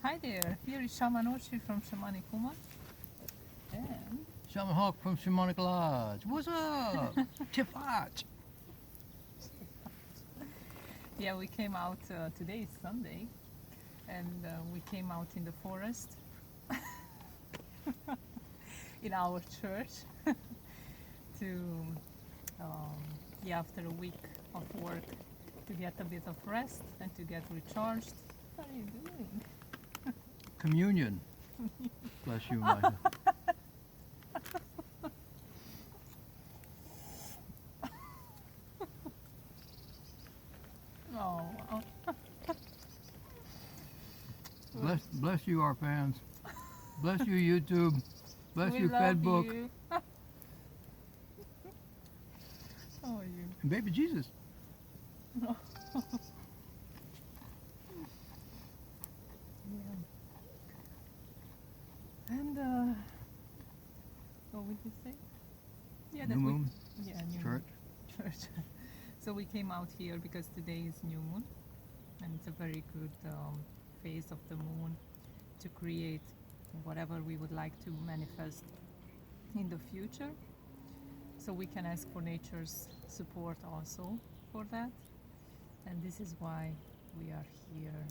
Hi there, here is Shaman Oshi from Shamanic Woman. And Shaman Hawk from Shamanic Lodge. What's up? Tifat. yeah, we came out, today is Sunday, and we came out in the forest in our church to, after a week of work, to get a bit of rest and to get recharged. What are you doing? Communion. Bless you, Micah. Oh, wow. Bless you, our fans. Bless you, YouTube. Bless We you, love Fedbook. you. How are you? And baby Jesus. Yeah. And what would you say? Yeah, New moon. Yeah, new Church. church. So we came out here because today is new moon, and it's a very good phase of the moon to create whatever we would like to manifest in the future. So we can ask for nature's support also for that. And this is why we are here.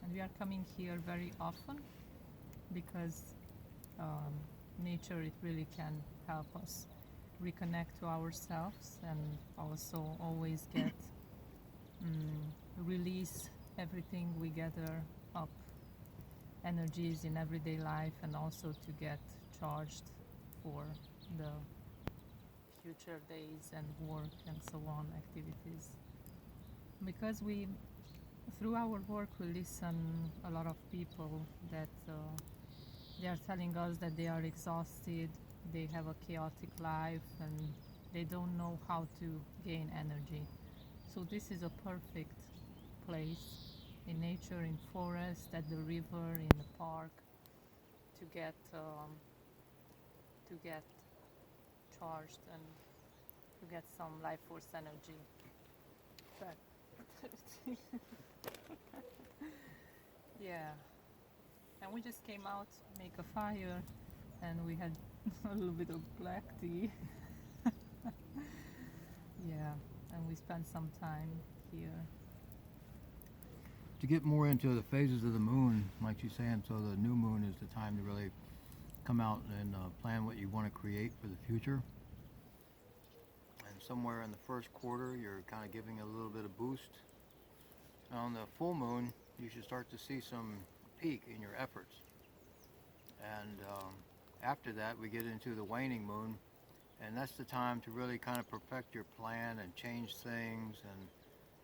And we are coming here very often because nature, it really can help us reconnect to ourselves and also always get release everything we gather up, energies in everyday life, and also to get charged for the future days and work and so on activities. Because we, through our work, we listen a lot of people that they are telling us that they are exhausted, they have a chaotic life, and they don't know how to gain energy. So this is a perfect place in nature, in forest, at the river, in the park, to get charged and to get some life force energy. But yeah, and we just came out, make a fire, and we had a little bit of black tea. Yeah, and we spent some time here. To get more into the phases of the moon, like she's saying, so the new moon is the time to really come out and plan what you want to create for the future. And somewhere in the first quarter, you're kind of giving a little bit of boost. On the full moon, you should start to see some peak in your efforts. And after that, we get into the waning moon, and that's the time to really kind of perfect your plan and change things and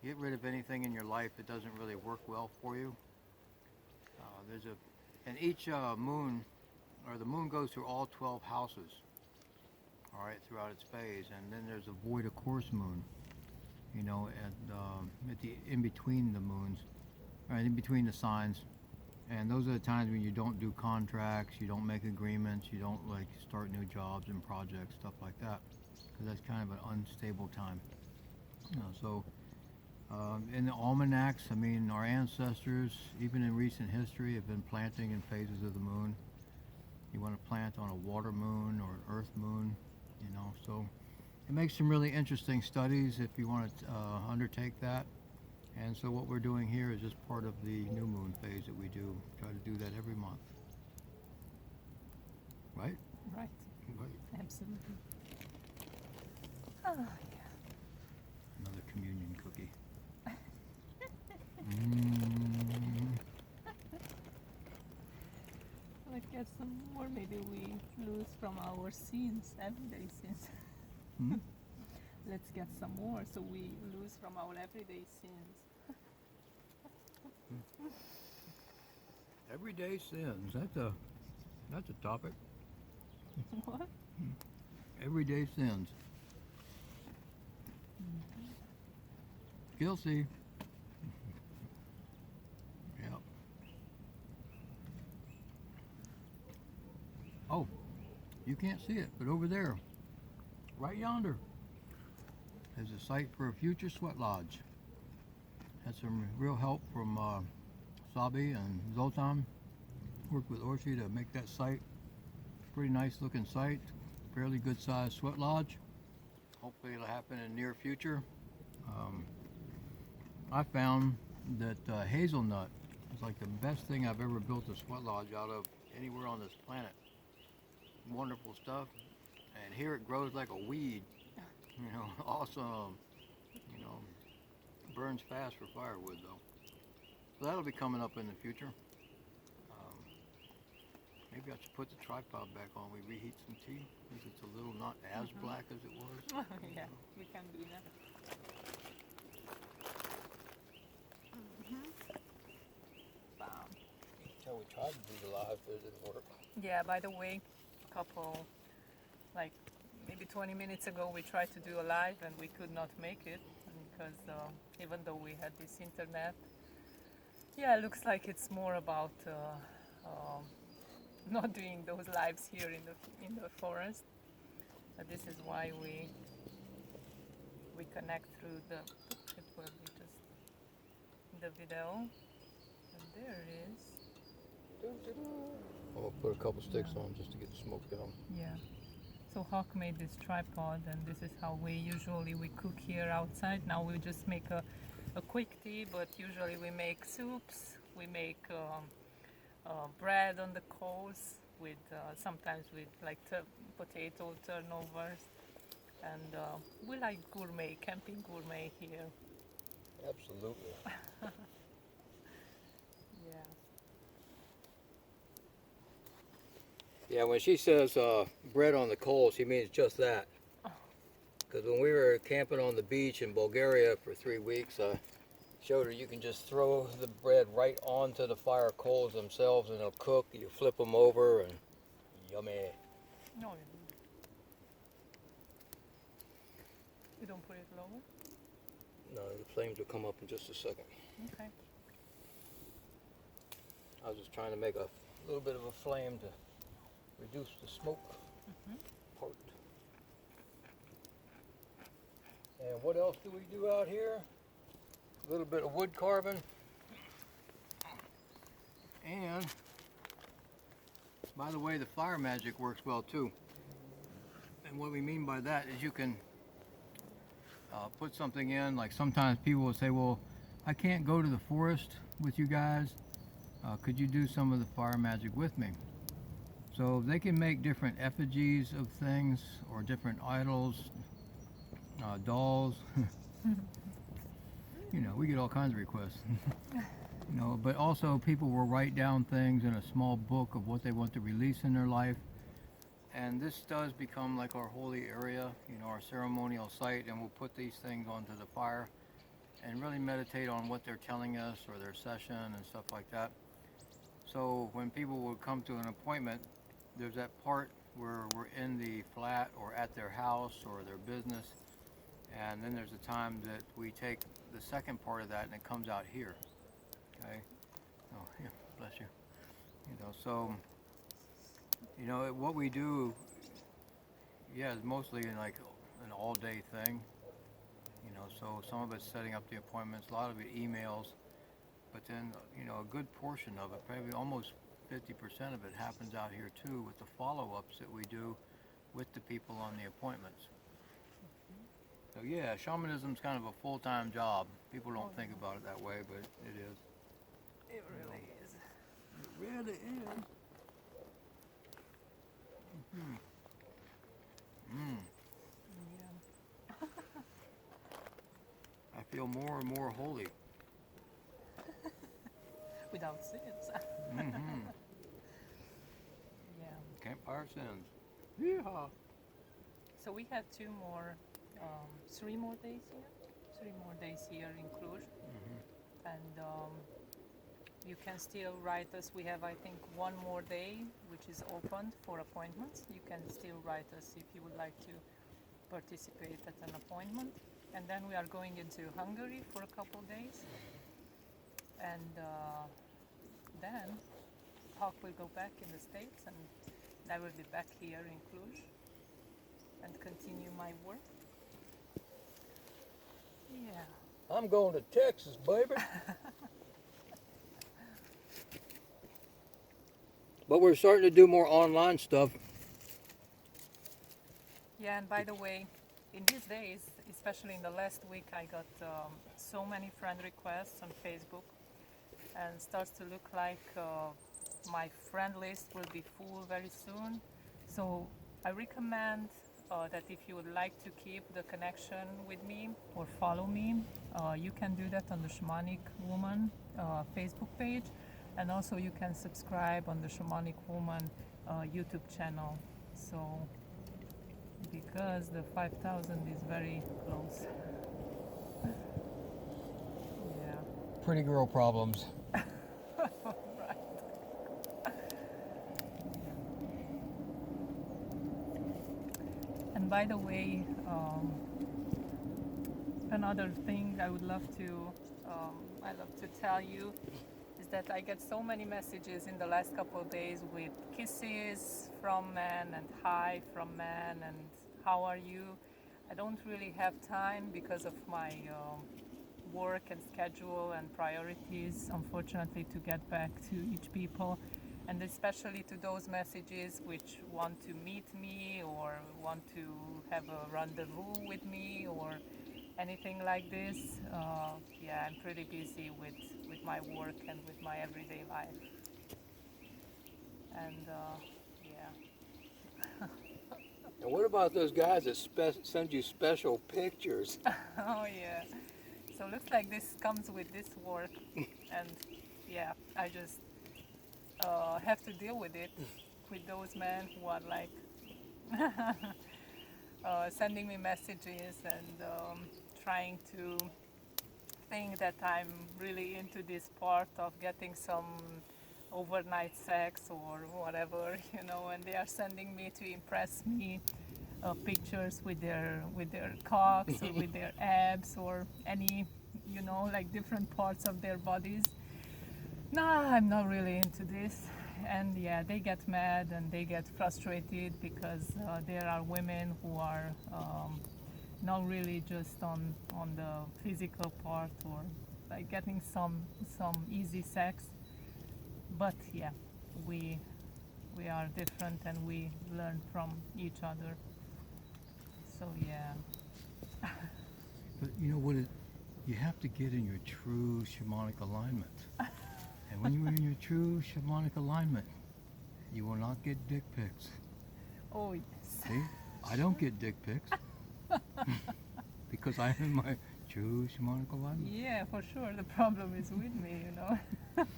get rid of anything in your life that doesn't really work well for you. And each moon, or the moon goes through all 12 houses, all right, throughout its phase, and then there's a void of course moon, you know, at the in between the moons, right, in between the signs, and those are the times when you don't do contracts, you don't make agreements, you don't like start new jobs and projects, stuff like that, because that's kind of an unstable time. So in the almanacs, I mean, our ancestors, even in recent history, have been planting in phases of the moon. You want to plant on a water moon or an earth moon, you know, so it makes some really interesting studies if you want to undertake that. And so what we're doing here is just part of the new moon phase that we do. Try to do that every month. Right? Right, Right. absolutely. Oh, yeah. Another communion cookie. Let's get some more. Maybe we lose from our sins, everyday sins. Hmm? Let's get some more so we lose from our everyday sins. Everyday sins. That's a topic. What? Everyday sins. Guilty. Yep. Oh, you can't see it, but over there, right yonder, is a site for a future sweat lodge. Had some real help from Sabi and Zoltan worked with Orsi to make that site pretty nice looking site, fairly good sized sweat lodge. Hopefully it'll happen in the near future. I found that hazelnut is like the best thing I've ever built a sweat lodge out of anywhere on this planet. Wonderful stuff. And here it grows like a weed. You know, awesome. You know, burns fast for firewood though. So that'll be coming up in the future. Maybe I should put the tripod back on. We reheat some tea because it's a little not as black as it was. Yeah, we can do that. Bam. So we tried to do the live, but it didn't work. Yeah, by the way, like maybe 20 minutes ago, we tried to do a live and we could not make it because even though we had this internet, yeah, it looks like it's more about not doing those lives here in the forest. But this is why we connect through the the video. And there it is. I'll put a couple sticks on just to get the smoke down. Yeah. So Hawk made this tripod, and this is how we usually cook here outside. Now we just make a quick tea, but usually we make soups. We make bread on the coals with sometimes with like potato turnovers, and we like gourmet, camping gourmet here. Absolutely. Yeah. Yeah, when she says bread on the coals, she means just that. Because when we were camping on the beach in Bulgaria for 3 weeks, I showed her you can just throw the bread right onto the fire coals themselves and they'll cook. You flip them over and yummy. No, you don't put it lower? No, the flames will come up in just a second. Okay. I was just trying to make a little bit of a flame to reduce the smoke part. And what else do we do out here? A little bit of wood carving. And, by the way, the fire magic works well too. And what we mean by that is you can put something in, like sometimes people will say, well, I can't go to the forest with you guys. Could you do some of the fire magic with me? So they can make different effigies of things or different idols, dolls. You know, we get all kinds of requests. You know, but also people will write down things in a small book of what they want to release in their life. And this does become like our holy area, you know, our ceremonial site, and we'll put these things onto the fire and really meditate on what they're telling us or their session and stuff like that. So when people will come to an appointment, there's that part where we're in the flat or at their house or their business, and then there's a time that we take the second part of that and it comes out here. Okay? Oh, yeah, bless you. You know, so, you know, what we do, yeah, is mostly like an all-day thing. You know, so some of it's setting up the appointments, a lot of it emails, but then, you know, a good portion of it, probably almost 50% of it happens out here too with the follow-ups that we do with the people on the appointments. So yeah, shamanism's kind of a full-time job. People don't think about it that way, but it is. It really is. It really is. Yeah. I feel more and more holy. Without sins. Yeah. Campfire sins. Yeehaw. So we have 3 more days here. 3 more days here in Cluj. And you can still write us. We have, I think, 1 more day which is open for appointments. You can still write us if you would like to participate at an appointment. And then we are going into Hungary for a couple days. And then Hawk will go back in the States, and I will be back here in Cluj and continue my work. Yeah. I'm going to Texas, baby. But we're starting to do more online stuff. Yeah, and by the way, in these days, especially in the last week, I got so many friend requests on Facebook, and starts to look like my friend list will be full very soon. So I recommend that if you would like to keep the connection with me or follow me, you can do that on the Shamanic Woman Facebook page, and also you can subscribe on the Shamanic Woman YouTube channel. So because the 5,000 is very close. Yeah. Pretty girl problems. Right. And by the way, another thing I love to tell you is that I get so many messages in the last couple of days with kisses from men and hi from men and how are you. I don't really have time because of my work and schedule and priorities, unfortunately, to get back to each people, and especially to those messages which want to meet me or want to have a rendezvous with me or anything like this. Yeah, I'm pretty busy with my work and with my everyday life. And yeah. And what about those guys that send you special pictures? Oh yeah. So looks like this comes with this work, and yeah, I just have to deal with it with those men who are like sending me messages and trying to think that I'm really into this part of getting some overnight sex or whatever, and they are sending me to impress me pictures with their cocks or with their abs or any, like different parts of their bodies. No, I'm not really into this. And yeah, they get mad and they get frustrated because there are women who are not really just on the physical part or like getting some easy sex. But yeah, we we are different and we learn from each other. So yeah. But you know what? You have to get in your true shamanic alignment. And when you're in your true shamanic alignment, you will not get dick pics. Oh yes. See? I don't get dick pics because I'm in my true shamanic alignment. Yeah, for sure. The problem is with me.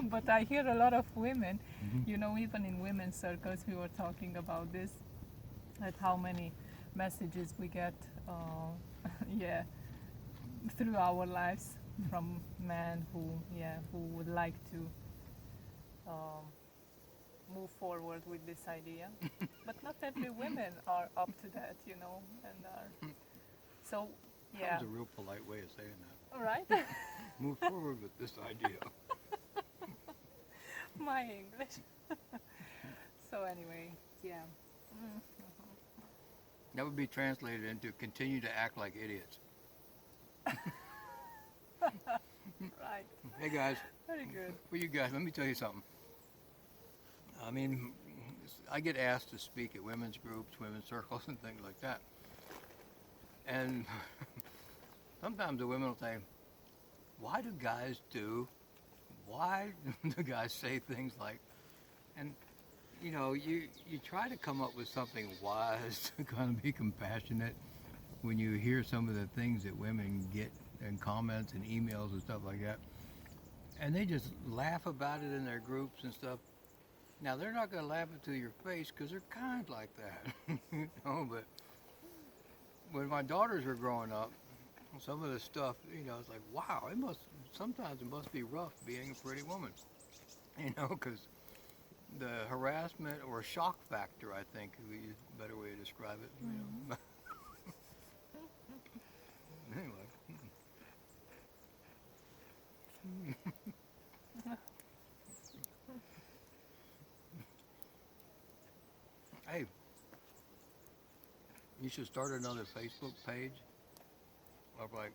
But I hear a lot of women, even in women's circles, we were talking about this, at how many messages we get, yeah, through our lives from men who would like to um, move forward with this idea. But not every women are up to that, and so That yeah. was a real polite way of saying that. All right. Move forward with this idea. My English. So anyway, yeah. That would be translated into continue to act like idiots. Right. Hey guys, Very good. for you guys, let me tell you something. I mean, I get asked to speak at women's groups, women's circles, and things like that. And sometimes the women will say, why do guys say things like, and you try to come up with something wise to kind of be compassionate when you hear some of the things that women get in comments and emails and stuff like that. And they just laugh about it in their groups and stuff. Now, they're not going to laugh it to your face because they're kind like that, but when my daughters were growing up, some of the stuff, it's like, wow, sometimes it must be rough being a pretty woman, because the harassment or shock factor, I think, is a better way to describe it. Anyway. Hey, you should start another Facebook page of like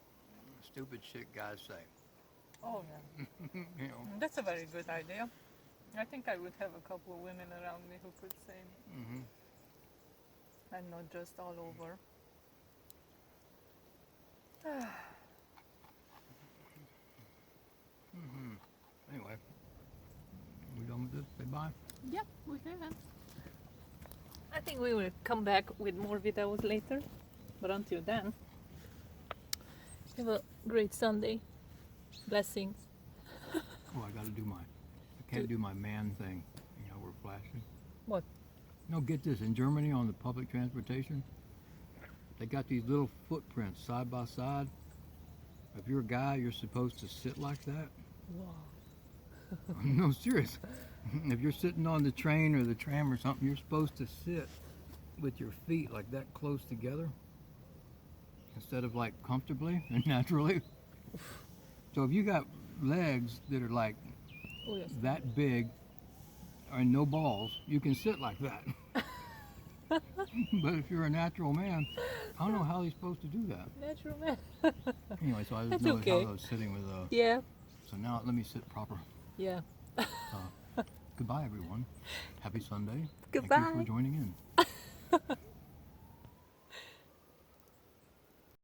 stupid shit guys say. Oh yeah. That's a very good idea. I think I would have a couple of women around me who could sing, Mm-hmm. and not just all over. Mm-hmm. Anyway, we done with this? Say bye. Yeah, we can. I think we will come back with more videos later, but until then, have a great Sunday. Blessings. Oh, I gotta do my. I can't do my man thing. You know, we're flashing. What? No, get this. In Germany, on the public transportation, they got these little footprints side by side. If you're a guy, you're supposed to sit like that. Wow. No, serious. If you're sitting on the train or the tram or something, you're supposed to sit with your feet like that close together instead of like comfortably and naturally. So if you got legs that are like Oh yes. that big and no balls, you can sit like that. But if you're a natural man, I don't know how he's supposed to do that. Natural man. Anyway, so I just That's noticed okay. how I was sitting with Yeah. so now let me sit proper. Yeah. Goodbye, everyone. Happy Sunday. Thank you Goodbye. for joining in.